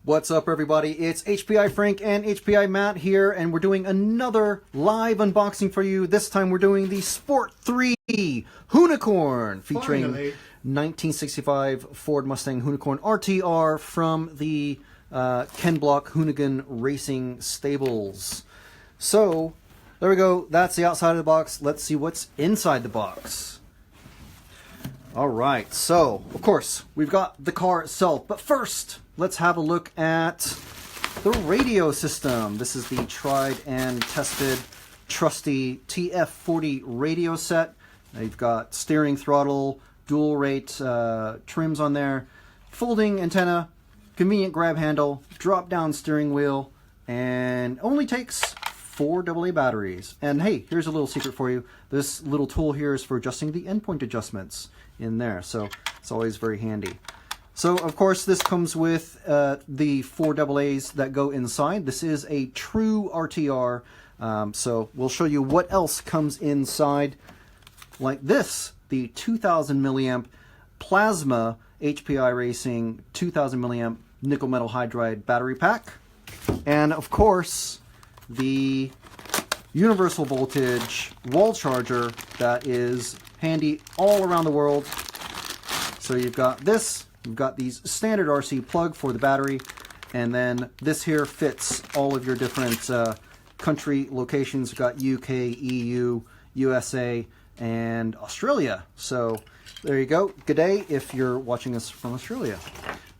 What's up, everybody? It's HPI Frank and HPI Matt here, and we're doing another live unboxing for you. This time we're doing the Sport 3 Hoonicorn, featuring 1965 Ford Mustang Hoonicorn RTR from the Ken Block Hoonigan Racing Stables. So, there we go. That's the outside of the box. Let's see what's inside the box. Alright, so, of course, we've got the car itself, but first, let's have a look at the radio system. This is the tried and tested, trusty TF40 radio set. Now you've got steering, throttle, dual rate trims on there, folding antenna, convenient grab handle, drop down steering wheel, and only takes 4 AA batteries. And hey, here's a little secret for you. This little tool here is for adjusting the endpoint adjustments in there, so it's always very handy. So of course this comes with the 4 AA's that go inside. This is a true RTR, so we'll show you what else comes inside, like this, the 2000 milliamp plasma HPI Racing 2000 milliamp nickel metal hydride battery pack, and of course the universal voltage wall charger that is handy all around the world. So you've got this, you've got these standard RC plug for the battery, and then this here fits all of your different country locations. You've got UK, EU, USA, and Australia. So there you go. Good day if you're watching us from Australia.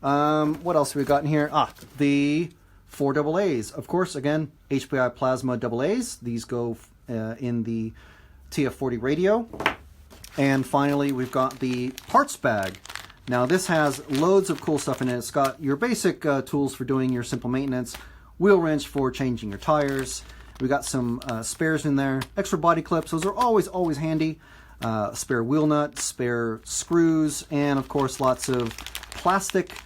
What else have we got in here? The 4 AA's. Of course, again, HPI Plasma AA's. These go in the TF40 radio. And finally, we've got the parts bag. Now, this has loads of cool stuff in it. It's got your basic tools for doing your simple maintenance, wheel wrench for changing your tires. We got some spares in there, extra body clips. Those are always handy. Spare wheel nut, spare screws, and of course, lots of plastic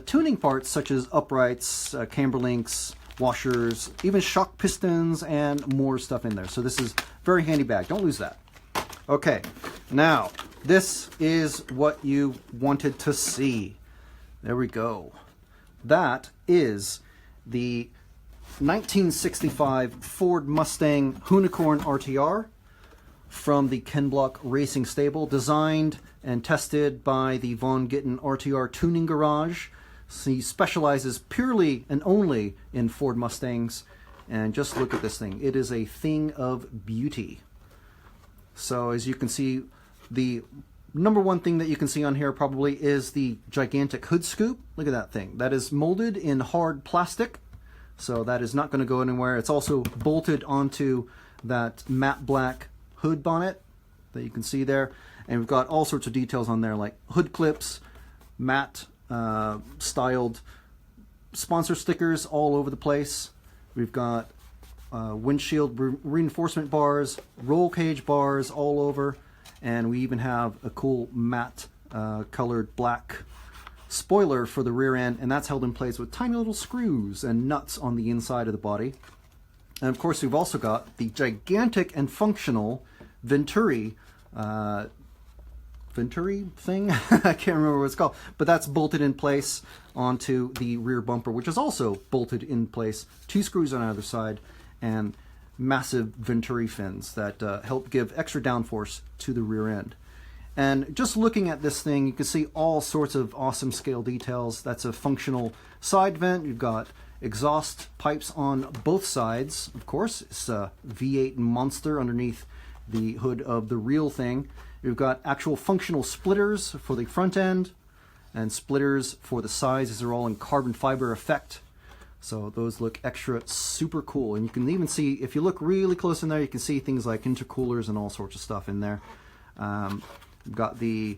tuning parts such as uprights, camber links, washers, even shock pistons, and more stuff in there. So this is a very handy bag. Don't lose that. Okay, now this is what you wanted to see. There we go. That is the 1965 Ford Mustang Hoonicorn RTR from the Ken Block Racing Stable, designed and tested by the Von Gittin RTR Tuning Garage. So he specializes purely and only in Ford Mustangs. And just look at this thing. It is a thing of beauty. So as you can see, the number one thing that you can see on here probably is the gigantic hood scoop. Look at that thing. That is molded in hard plastic, so that is not going to go anywhere. It's also bolted onto that matte black hood bonnet that you can see there. And we've got all sorts of details on there, like hood clips, matte styled sponsor stickers all over the place. We've got windshield reinforcement bars, roll cage bars all over, and we even have a cool matte colored black spoiler for the rear end, and that's held in place with tiny little screws and nuts on the inside of the body. And of course we've also got the gigantic and functional Venturi thing. I can't remember what it's called, but that's bolted in place onto the rear bumper, which is also bolted in place. 2 screws on either side, and massive Venturi fins that help give extra downforce to the rear end. And just looking at this thing, you can see all sorts of awesome scale details. That's a functional side vent. You've got exhaust pipes on both sides. Of course, it's a V8 monster underneath the hood of the real thing. You've got actual functional splitters for the front end and splitters for the sides. These are all in carbon fiber effect. So those look extra super cool. And you can even see, if you look really close in there, you can see things like intercoolers and all sorts of stuff in there. We've got the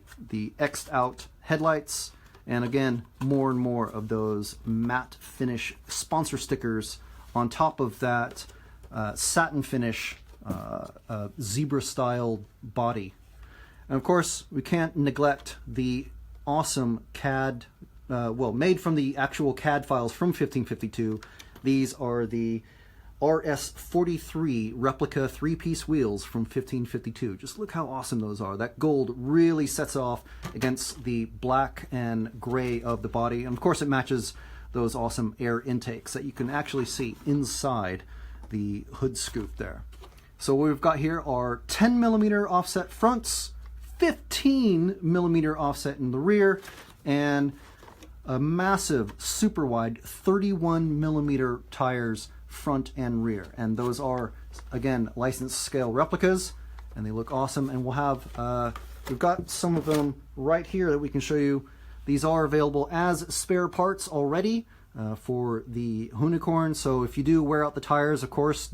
X'd out headlights, and again, more and more of those matte finish sponsor stickers on top of that satin finish zebra style body. And of course, we can't neglect the awesome CAD, made from the actual CAD files from 1552. These are the RS43 replica 3-piece wheels from 1552. Just look how awesome those are. That gold really sets off against the black and gray of the body. And of course it matches those awesome air intakes that you can actually see inside the hood scoop there. So what we've got here are 10 millimeter offset fronts, 15 millimeter offset in the rear, and a massive super wide 31 millimeter tires front and rear. And those are, again, licensed scale replicas, and they look awesome. And we'll have, we've got some of them right here that we can show you. These are available as spare parts already for the Hoonicorn. So if you do wear out the tires, of course,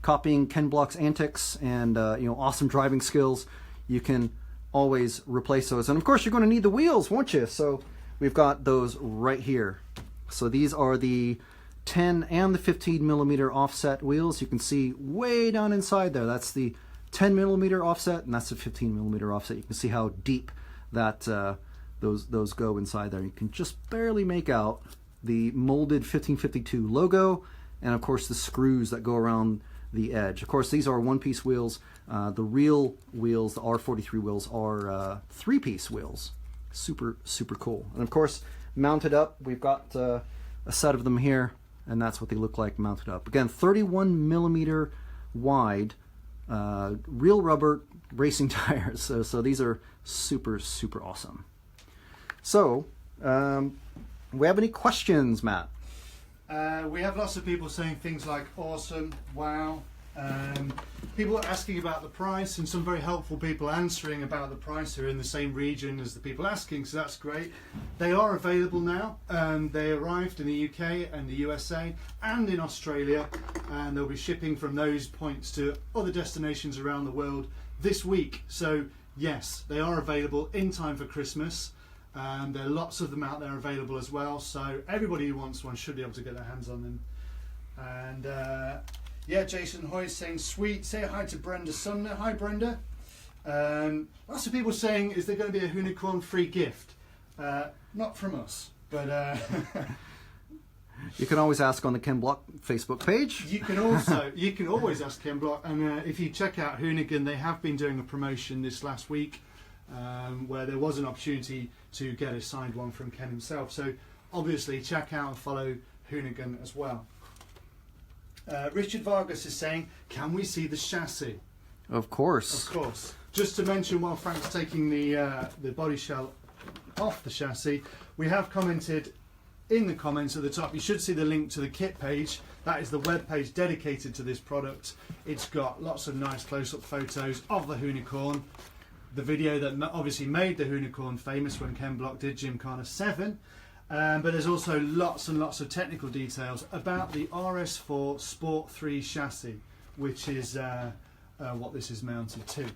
copying Ken Block's antics and awesome driving skills, you can always replace those. And of course, you're going to need the wheels, won't you? So we've got those right here. So these are the 10 and the 15 millimeter offset wheels. You can see way down inside there, that's the 10 millimeter offset, and that's the 15 millimeter offset. You can see how deep that those go inside there. You can just barely make out the molded 1552 logo, and of course the screws that go around the edge. Of course, these are one-piece wheels. The real wheels, the R43 wheels, are three-piece wheels. Super, super cool. And of course, mounted up, we've got a set of them here, and that's what they look like mounted up. Again, 31 millimeter wide, real rubber racing tires. So these are super, super awesome. So, we have any questions, Matt? We have lots of people saying things like awesome, wow. People are asking about the price, and some very helpful people answering about the price who are in the same region as the people asking, so that's great. They are available now. They arrived in the UK and the USA and in Australia, and they'll be shipping from those points to other destinations around the world this week. So yes, they are available in time for Christmas. There are lots of them out there available as well, so everybody who wants one should be able to get their hands on them. And yeah, Jason Hoy is saying sweet. Say hi to Brenda Sumner. Hi Brenda. Lots of people saying, is there going to be a Hoonicorn free gift? Not from us, but you can always ask on the Ken Block Facebook page. You can always ask Ken Block, and if you check out Hoonigan, they have been doing a promotion this last week where there was an opportunity to get a signed one from Ken himself. So obviously check out and follow Hoonigan as well. Richard Vargas is saying, can we see the chassis? Of course. Of course. Just to mention, while Frank's taking the body shell off the chassis, we have commented in the comments at the top, you should see the link to the kit page. That is the web page dedicated to this product. It's got lots of nice close-up photos of the Hoonicorn. The video that obviously made the Hoonicorn famous when Ken Block did Gymkhana 7. But there's also lots and lots of technical details about the RS4 Sport 3 chassis, which is what this is mounted to.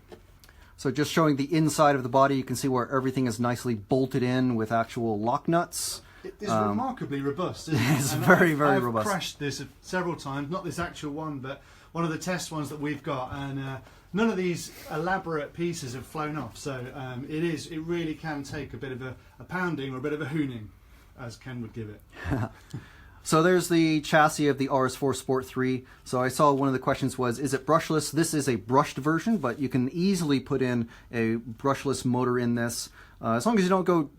So just showing the inside of the body, you can see where everything is nicely bolted in with actual lock nuts. It is remarkably robust, isn't it? It's very, very robust. I've crashed this several times, not this actual one, but one of the test ones that we've got, and none of these elaborate pieces have flown off. So it really can take a bit of a pounding or a bit of a hooning, as Ken would give it. So there's the chassis of the RS4 Sport 3. So I saw one of the questions was, is it brushless? This is a brushed version, but you can easily put in a brushless motor in this, as long as you don't go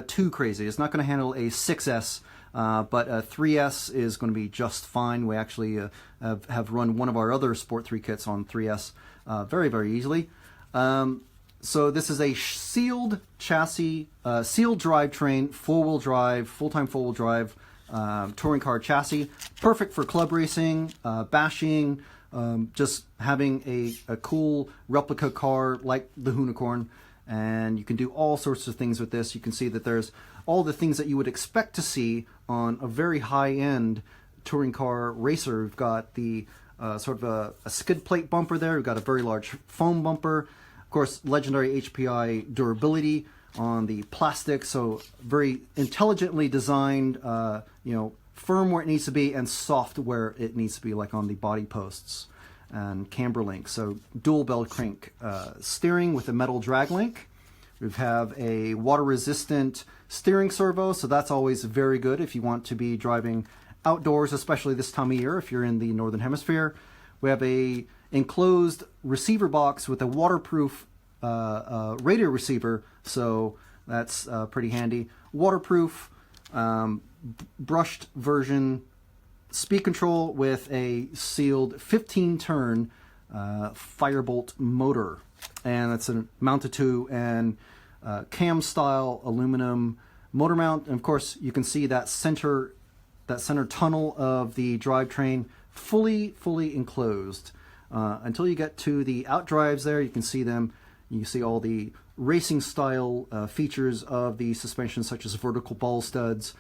too crazy. It's not going to handle a 6S, but a 3S is going to be just fine. We actually have run one of our other Sport 3 kits on 3S very, very easily. So this is a sealed chassis, sealed drivetrain, four-wheel drive, full-time four-wheel drive touring car chassis. Perfect for club racing, bashing, just having a cool replica car like the Hoonicorn. And you can do all sorts of things with this. You can see that there's all the things that you would expect to see on a very high-end touring car racer. We've got the sort of a skid plate bumper there. We've got a very large foam bumper. Of course, legendary HPI durability on the plastic. So very intelligently designed, firm where it needs to be and soft where it needs to be, like on the body posts and camber link. So dual bell crank steering with a metal drag link. We have a water resistant steering servo, so that's always very good if you want to be driving outdoors, especially this time of year if you're in the northern hemisphere. We have a enclosed receiver box with a waterproof radio receiver, so that's pretty handy. Waterproof, brushed version speed control with a sealed 15-turn Firebolt motor, and it's mounted to an cam style aluminum motor mount. And of course you can see that center tunnel of the drivetrain fully enclosed until you get to the outdrives. There you can see them. You can see all the racing style features of the suspension, such as vertical ball studs,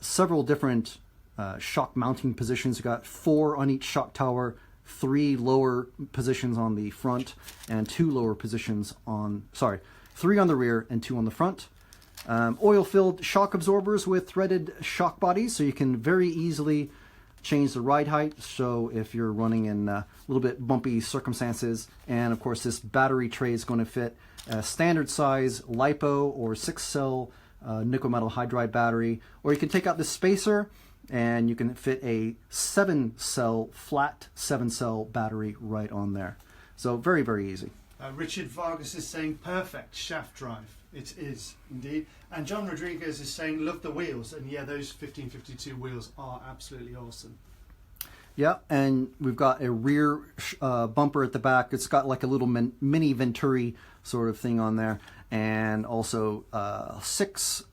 several different shock mounting positions. You got 4 on each shock tower, 3 lower positions on the front, and 2 lower positions on, 3 on the rear and 2 on the front. Oil-filled shock absorbers with threaded shock bodies, so you can very easily change the ride height, so if you're running in a little bit bumpy circumstances. And of course this battery tray is going to fit a standard size LiPo or 6-cell nickel metal hydride battery, or you can take out the spacer and you can fit a 7-cell flat 7-cell battery right on there. So very easy. Richard Vargas is saying perfect shaft drive. It is indeed. And John Rodriguez is saying love the wheels, and yeah, those 1552 wheels are absolutely awesome. Yeah, and we've got a rear bumper at the back. It's got like a little mini Venturi sort of thing on there, and also 6,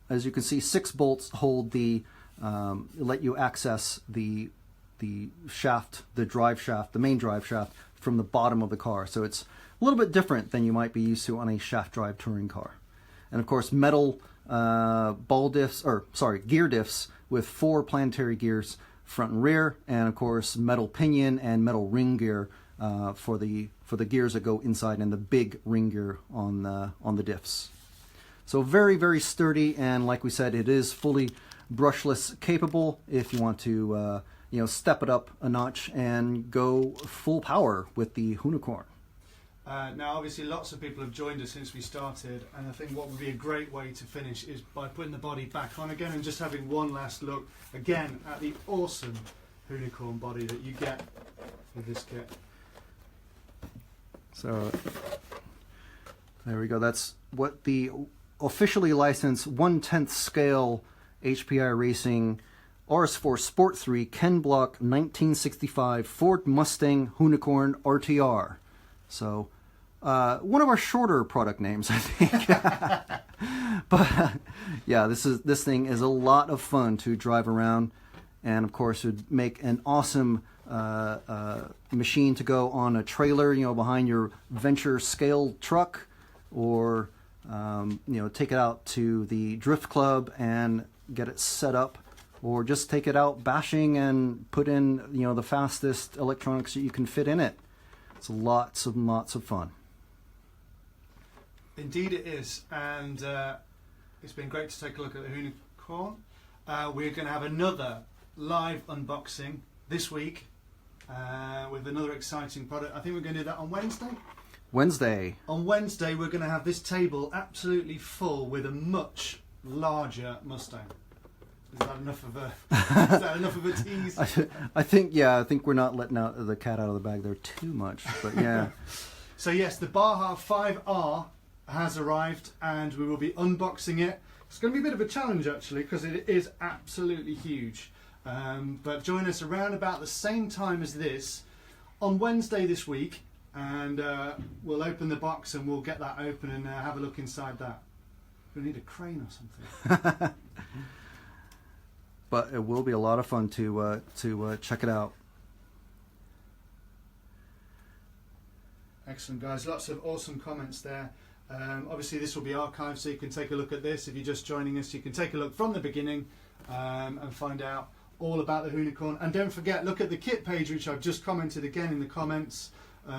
as you can see, 6 bolts hold the let you access the shaft, the drive shaft, the main drive shaft from the bottom of the car. So it's a little bit different than you might be used to on a shaft drive touring car. And of course metal gear diffs with 4 planetary gears front and rear, and of course metal pinion and metal ring gear for the gears that go inside, and the big ring gear on the diffs. So very sturdy, and like we said, it is fully brushless capable if you want to step it up a notch and go full power with the Hoonicorn. Now, obviously, lots of people have joined us since we started, and I think what would be a great way to finish is by putting the body back on again and just having one last look again at the awesome Hoonicorn body that you get with this kit. So there we go. That's what the officially licensed 1/10 scale HPI Racing RS4 Sport 3 Ken Block 1965 Ford Mustang Hoonicorn RTR. So one of our shorter product names, I think. But yeah, this thing is a lot of fun to drive around, and of course would make an awesome machine to go on a trailer, behind your venture scale truck, or take it out to the drift club and get it set up, or just take it out bashing and put in the fastest electronics that you can fit in it. It's lots of fun. Indeed it is, and it's been great to take a look at the Hoonicorn. We're going to have another live unboxing this week with another exciting product. I think we're going to do that on Wednesday. On Wednesday we're going to have this table absolutely full with a much larger Mustang. Is that enough of a tease? I think we're not letting out the cat out of the bag there too much, but yeah. So yes, the Baja 5R has arrived, and we will be unboxing it. It's going to be a bit of a challenge actually, because it is absolutely huge. But join us around about the same time as this on Wednesday this week, and we'll open the box and we'll get that open and have a look inside that. We'll need a crane or something. But it will be a lot of fun to check it out. Excellent, guys. Lots of awesome comments there. Obviously, this will be archived, so you can take a look at this. If you're just joining us, you can take a look from the beginning and find out all about the Hoonicorn. And don't forget, look at the kit page, which I've just commented again in the comments,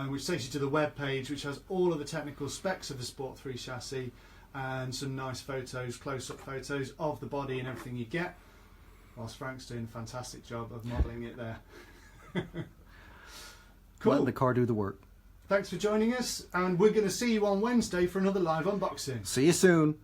which takes you to the web page, which has all of the technical specs of the Sport 3 chassis and some nice photos, close-up photos of the body and everything you get. Whilst Frank's doing a fantastic job of modelling it there. Cool. Let the car do the work. Thanks for joining us, and we're going to see you on Wednesday for another live unboxing. See you soon.